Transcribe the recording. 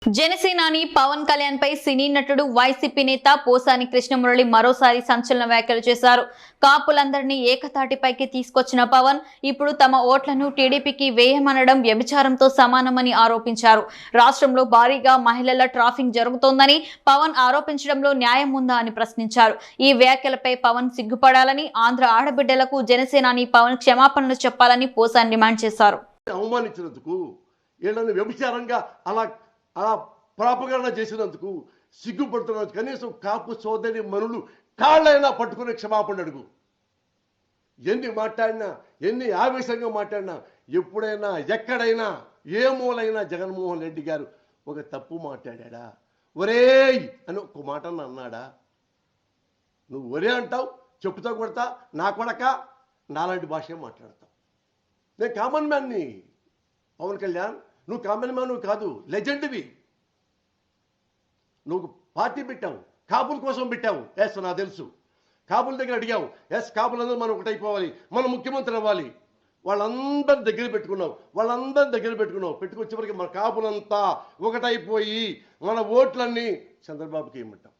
జనసేనాని పవన్ కళ్యాణ్ పై సినీ నటుడు వైసీపీ నేత పోసాని కృష్ణమురళి మరోసారి సంచలన వ్యాఖ్యలు చేశారు. కాపులందరినీ ఏకతాటిపైకి తీసుకొచ్చిన పవన్ ఇప్పుడు తమ ఓట్లను టీడీపీకి వేయమనడం వ్యభిచారంతో సమానమని ఆరోపించారు. రాష్ట్రంలో భారీగా మహిళల ట్రాఫింగ్ జరుగుతోందని పవన్ ఆరోపించడంలో న్యాయం ఉందా అని ప్రశ్నించారు. ఈ వ్యాఖ్యలపై పవన్ సిగ్గుపడాలని, ఆంధ్ర ఆడబిడ్డలకు జనసేనాని పవన్ క్షమాపణలు చెప్పాలని పోసాని డిమాండ్ చేశారు. అవమానించినందుకు వీళ్ళని వ్యభిచారంగా అలా ప్రాపగండ చేసినందుకు సిగ్గుపడుతున్నందుకు కనీసం కాపు సోదరి మనులు కాళ్ళైనా పట్టుకునే క్షమాపణ అడుగు. ఎన్ని మాట్లాడినా, ఎన్ని ఆవేశంగా మాట్లాడినా, ఎప్పుడైనా ఎక్కడైనా ఏ మూలైనా జగన్మోహన్ రెడ్డి గారు ఒక తప్పు మాట్లాడా? ఒరేయ్ అని ఒక మాట అన్నాడా? నువ్వు ఒరే అంటావు, చెప్పుతో కొడతా, నా కొడక, నాలాంటి భాషే మాట్లాడతావు. నేను కామన్ మ్యాన్ని. పవన్ కళ్యాణ్, నువ్వు కామన్ మ్యాన్ కాదు, లెజెండ్వి. నువ్వు పార్టీ పెట్టావు, కాపుల కోసం పెట్టావు. ఎస్, నాకు తెలుసు. కాపుల దగ్గర అడిగావు. ఎస్, కాపులందరూ మనం ఒకటైపోవాలి, మనం ముఖ్యమంత్రి అవ్వాలి. వాళ్ళందరిని దగ్గర పెట్టుకున్నావు. పెట్టుకొచ్చేవరకు మన కాపులంతా ఒకటైపోయి మన ఓట్లన్నీ చంద్రబాబుకి ఇవ్వమంటావు.